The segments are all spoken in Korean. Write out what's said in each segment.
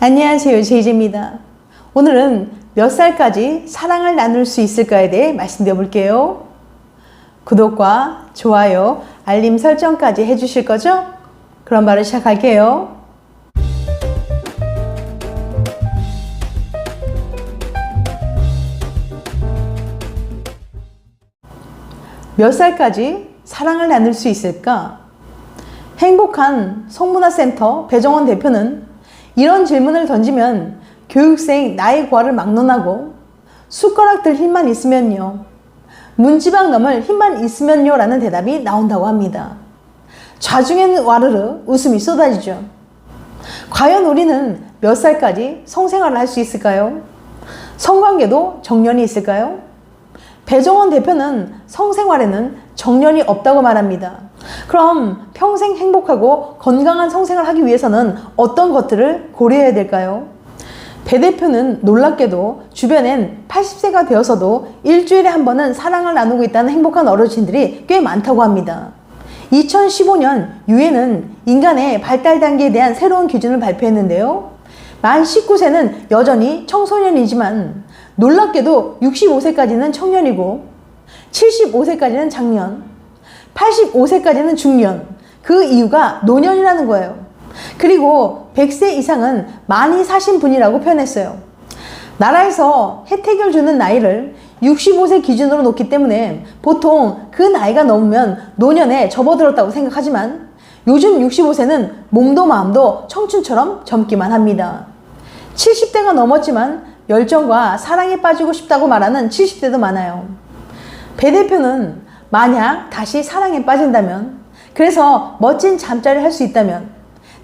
안녕하세요, 제이제입니다. 오늘은 몇 살까지 사랑을 나눌 수 있을까에 대해 말씀드려 볼게요. 구독과 좋아요, 알림 설정까지 해주실 거죠? 그럼 바로 시작할게요. 몇 살까지 사랑을 나눌 수 있을까? 행복한 성문화센터 배정원 대표는 이런 질문을 던지면 교육생 나이 고하를 막론하고 숟가락 들 힘만 있으면요, 문지방 넘을 힘만 있으면요 라는 대답이 나온다고 합니다. 좌중에는 와르르 웃음이 쏟아지죠. 과연 우리는 몇 살까지 성생활을 할 수 있을까요? 성관계도 정년이 있을까요? 배정원 대표는 성생활에는 정년이 없다고 말합니다. 그럼 평생 행복하고 건강한 성생활을 하기 위해서는 어떤 것들을 고려해야 될까요? 배 대표는 놀랍게도 주변엔 80세가 되어서도 일주일에 한 번은 사랑을 나누고 있다는 행복한 어르신들이 꽤 많다고 합니다. 2015년 유엔은 인간의 발달 단계에 대한 새로운 기준을 발표했는데요. 만 19세는 여전히 청소년이지만 놀랍게도 65세까지는 청년이고 75세까지는 장년, 85세까지는 중년, 그 이유가 노년이라는 거예요. 그리고 100세 이상은 많이 사신 분이라고 표현했어요. 나라에서 혜택을 주는 나이를 65세 기준으로 놓기 때문에 보통 그 나이가 넘으면 노년에 접어들었다고 생각하지만 요즘 65세는 몸도 마음도 청춘처럼 젊기만 합니다. 70대가 넘었지만 열정과 사랑에 빠지고 싶다고 말하는 70대도 많아요. 배 대표는 만약 다시 사랑에 빠진다면, 그래서 멋진 잠자리를 할 수 있다면,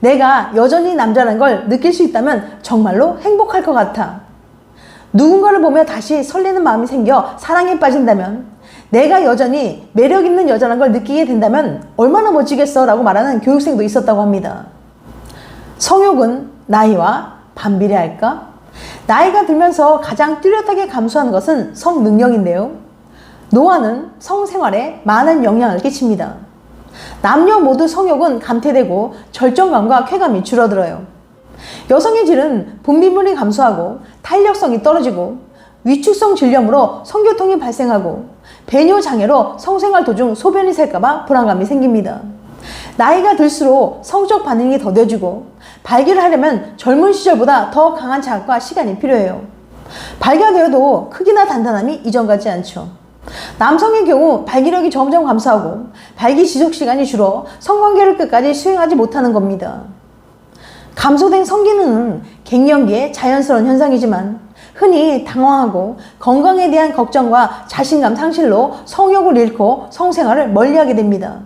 내가 여전히 남자라는 걸 느낄 수 있다면 정말로 행복할 것 같아. 누군가를 보며 다시 설레는 마음이 생겨 사랑에 빠진다면, 내가 여전히 매력 있는 여자라는 걸 느끼게 된다면 얼마나 멋지겠어 라고 말하는 교육생도 있었다고 합니다. 성욕은 나이와 반비례할까? 나이가 들면서 가장 뚜렷하게 감소하는 것은 성능력인데요. 노화는 성생활에 많은 영향을 끼칩니다. 남녀 모두 성욕은 감퇴되고 절정감과 쾌감이 줄어들어요. 여성의 질은 분비물이 감소하고 탄력성이 떨어지고 위축성 질염으로 성교통이 발생하고 배뇨 장애로 성생활 도중 소변이 셀까봐 불안감이 생깁니다. 나이가 들수록 성적 반응이 더뎌지고 발기를 하려면 젊은 시절보다 더 강한 자극과 시간이 필요해요. 발기가 되어도 크기나 단단함이 이전 같지 않죠. 남성의 경우 발기력이 점점 감소하고 발기 지속 시간이 줄어 성관계를 끝까지 수행하지 못하는 겁니다. 감소된 성기능은 갱년기의 자연스러운 현상이지만 흔히 당황하고 건강에 대한 걱정과 자신감 상실로 성욕을 잃고 성생활을 멀리하게 됩니다.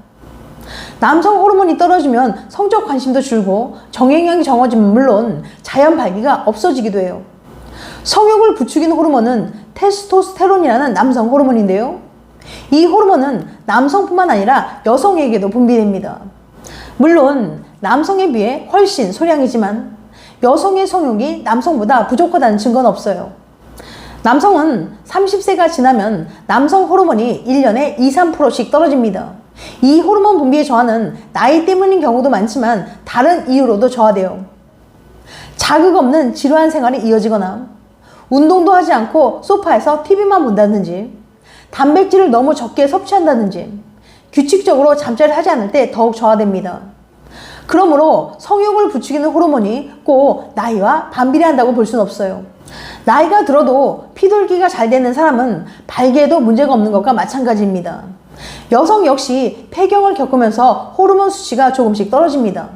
남성 호르몬이 떨어지면 성적 관심도 줄고 정액량이 적어지면 물론 자연 발기가 없어지기도 해요. 성욕을 부추기는 호르몬은 테스토스테론이라는 남성 호르몬인데요. 이 호르몬은 남성뿐만 아니라 여성에게도 분비됩니다. 물론 남성에 비해 훨씬 소량이지만 여성의 성욕이 남성보다 부족하다는 증거는 없어요. 남성은 30세가 지나면 남성 호르몬이 1년에 2~3%씩 떨어집니다. 이 호르몬 분비의 저하는 나이 때문인 경우도 많지만 다른 이유로도 저하돼요. 자극 없는 지루한 생활이 이어지거나 운동도 하지 않고 소파에서 TV만 본다든지, 단백질을 너무 적게 섭취한다든지, 규칙적으로 잠자리를 하지 않을 때 더욱 저하됩니다. 그러므로 성욕을 부추기는 호르몬이 꼭 나이와 반비례한다고 볼 수는 없어요. 나이가 들어도 피돌기가 잘 되는 사람은 발기에도 문제가 없는 것과 마찬가지입니다. 여성 역시 폐경을 겪으면서 호르몬 수치가 조금씩 떨어집니다.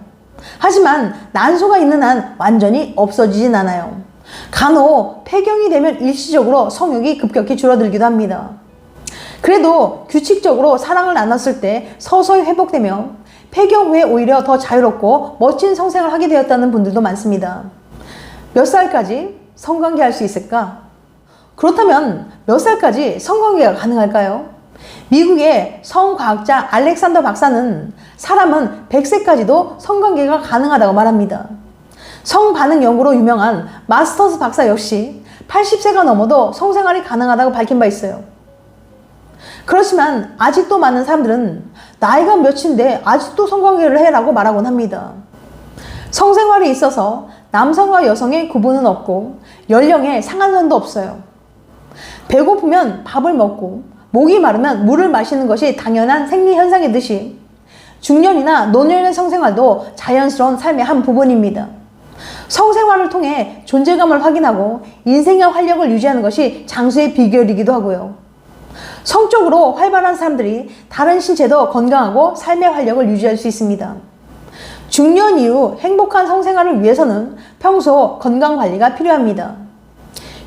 하지만 난소가 있는 한 완전히 없어지진 않아요. 간혹 폐경이 되면 일시적으로 성욕이 급격히 줄어들기도 합니다. 그래도 규칙적으로 사랑을 나눴을 때 서서히 회복되며 폐경 후에 오히려 더 자유롭고 멋진 성생활을 하게 되었다는 분들도 많습니다. 몇 살까지 성관계 할 수 있을까? 그렇다면 몇 살까지 성관계가 가능할까요? 미국의 성과학자 알렉산더 박사는 사람은 100세까지도 성관계가 가능하다고 말합니다. 성반응 연구로 유명한 마스터스 박사 역시 80세가 넘어도 성생활이 가능하다고 밝힌 바 있어요. 그렇지만 아직도 많은 사람들은 나이가 몇인데 아직도 성관계를 해라고 말하곤 합니다. 성생활에 있어서 남성과 여성의 구분은 없고 연령의 상한선도 없어요. 배고프면 밥을 먹고 목이 마르면 물을 마시는 것이 당연한 생리현상이듯이 중년이나 노년의 성생활도 자연스러운 삶의 한 부분입니다. 성생활을 통해 존재감을 확인하고 인생의 활력을 유지하는 것이 장수의 비결이기도 하고요. 성적으로 활발한 사람들이 다른 신체도 건강하고 삶의 활력을 유지할 수 있습니다. 중년 이후 행복한 성생활을 위해서는 평소 건강관리가 필요합니다.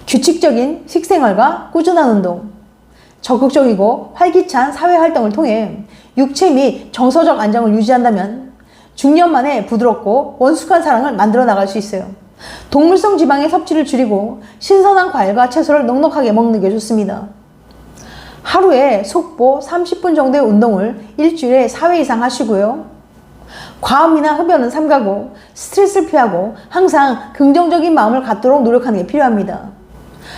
규칙적인 식생활과 꾸준한 운동, 적극적이고 활기찬 사회활동을 통해 육체 및 정서적 안정을 유지한다면 중년 만에 부드럽고 원숙한 사랑을 만들어 나갈 수 있어요. 동물성 지방의 섭취를 줄이고 신선한 과일과 채소를 넉넉하게 먹는 게 좋습니다. 하루에 속보 30분 정도의 운동을 일주일에 4회 이상 하시고요. 과음이나 흡연은 삼가고 스트레스를 피하고 항상 긍정적인 마음을 갖도록 노력하는 게 필요합니다.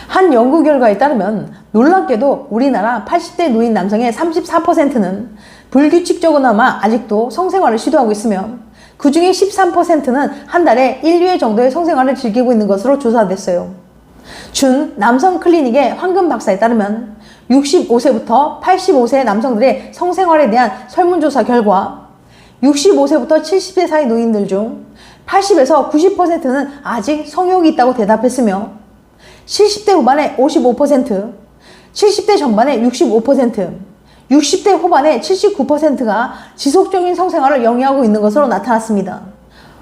한 연구 결과에 따르면 놀랍게도 우리나라 80대 노인 남성의 34%는 불규칙적으로나마 아직도 성생활을 시도하고 있으며 그 중에 13%는 한 달에 1, 2회 정도의 성생활을 즐기고 있는 것으로 조사됐어요. 준 남성 클리닉의 황금 박사에 따르면 65세부터 85세 남성들의 성생활에 대한 설문조사 결과 65세부터 70세 사이 노인들 중 80에서 90%는 아직 성욕이 있다고 대답했으며 70대 후반에 55%, 70대 전반에 65%, 60대 후반에 79%가 지속적인 성생활을 영위하고 있는 것으로 나타났습니다.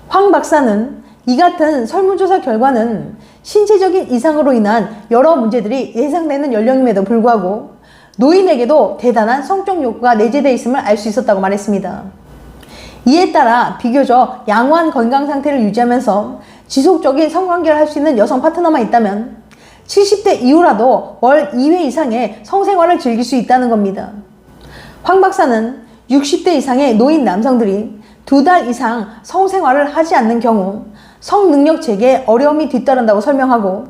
황 박사는 이 같은 설문조사 결과는 신체적인 이상으로 인한 여러 문제들이 예상되는 연령임에도 불구하고 노인에게도 대단한 성적 욕구가 내재되어 있음을 알 수 있었다고 말했습니다. 이에 따라 비교적 양호한 건강 상태를 유지하면서 지속적인 성관계를 할 수 있는 여성 파트너만 있다면 70대 이후라도 월 2회 이상의 성생활을 즐길 수 있다는 겁니다. 황 박사는 60대 이상의 노인 남성들이 2달 이상 성생활을 하지 않는 경우 성능력 재개에 어려움이 뒤따른다고 설명하고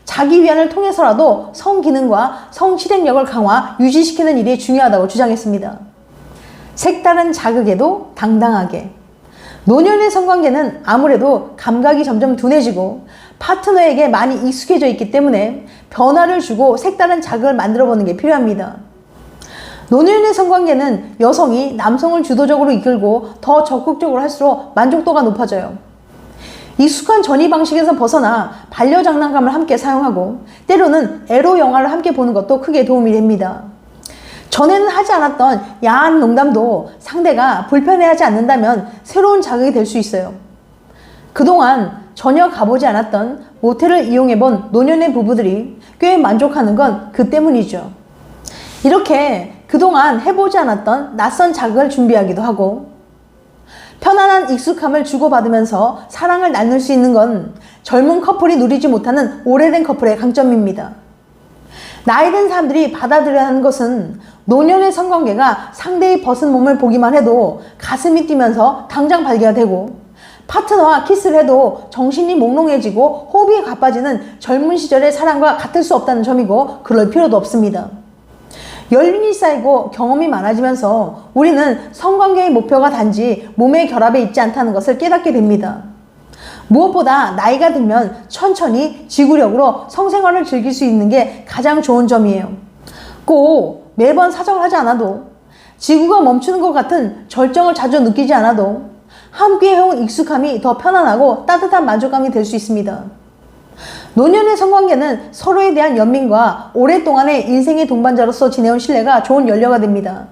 자기 위안을 통해서라도 성기능과 성실행력을 강화, 유지시키는 일이 중요하다고 주장했습니다. 색다른 자극에도 당당하게. 노년의 성관계는 아무래도 감각이 점점 둔해지고 파트너에게 많이 익숙해져 있기 때문에 변화를 주고 색다른 자극을 만들어보는 게 필요합니다. 노년의 성관계는 여성이 남성을 주도적으로 이끌고 더 적극적으로 할수록 만족도가 높아져요. 익숙한 전이 방식에서 벗어나 반려장난감을 함께 사용하고 때로는 에로 영화를 함께 보는 것도 크게 도움이 됩니다. 전에는 하지 않았던 야한 농담도 상대가 불편해하지 않는다면 새로운 자극이 될 수 있어요. 그동안 전혀 가보지 않았던 모텔을 이용해본 노년의 부부들이 꽤 만족하는 건 그 때문이죠. 이렇게 그동안 해보지 않았던 낯선 자극을 준비하기도 하고 편안한 익숙함을 주고받으면서 사랑을 나눌 수 있는 건 젊은 커플이 누리지 못하는 오래된 커플의 강점입니다. 나이든 사람들이 받아들여야 하는 것은 노년의 성관계가 상대의 벗은 몸을 보기만 해도 가슴이 뛰면서 당장 발기가 되고 파트너와 키스를 해도 정신이 몽롱해지고 호흡이 가빠지는 젊은 시절의 사랑과 같을 수 없다는 점이고 그럴 필요도 없습니다. 연륜이 쌓이고 경험이 많아지면서 우리는 성관계의 목표가 단지 몸의 결합에 있지 않다는 것을 깨닫게 됩니다. 무엇보다 나이가 들면 천천히 지구력으로 성생활을 즐길 수 있는 게 가장 좋은 점이에요. 꼭 매번 사정을 하지 않아도 지구가 멈추는 것 같은 절정을 자주 느끼지 않아도 함께 해온 익숙함이 더 편안하고 따뜻한 만족감이 될 수 있습니다. 노년의 성관계는 서로에 대한 연민과 오랫동안의 인생의 동반자로서 지내온 신뢰가 좋은 연료가 됩니다.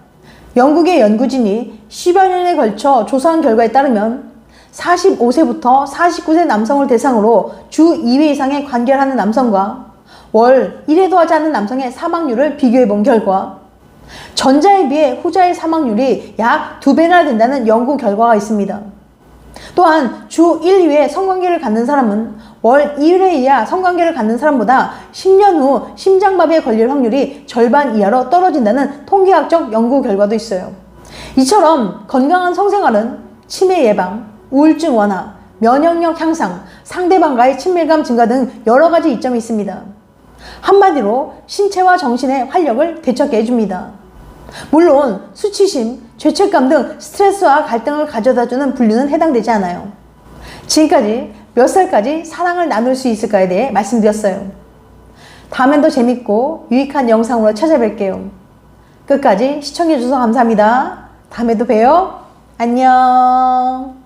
영국의 연구진이 10여 년에 걸쳐 조사한 결과에 따르면 45세부터 49세 남성을 대상으로 주 2회 이상의 관계를 하는 남성과 월 1회도 하지 않는 남성의 사망률을 비교해 본 결과 전자에 비해 후자의 사망률이 약 2배나 된다는 연구 결과가 있습니다. 또한 주 1, 2회 성관계를 갖는 사람은 월 2회 이하 성관계를 갖는 사람보다 10년 후 심장마비에 걸릴 확률이 절반 이하로 떨어진다는 통계학적 연구 결과도 있어요. 이처럼 건강한 성생활은 치매 예방, 우울증 완화, 면역력 향상, 상대방과의 친밀감 증가 등 여러 가지 이점이 있습니다. 한마디로 신체와 정신의 활력을 되찾게 해줍니다. 물론 수치심, 죄책감 등 스트레스와 갈등을 가져다주는 분류는 해당되지 않아요. 지금까지 몇 살까지 사랑을 나눌 수 있을까에 대해 말씀드렸어요. 다음엔 더 재밌고 유익한 영상으로 찾아뵐게요. 끝까지 시청해주셔서 감사합니다. 다음에도 봬요. 안녕.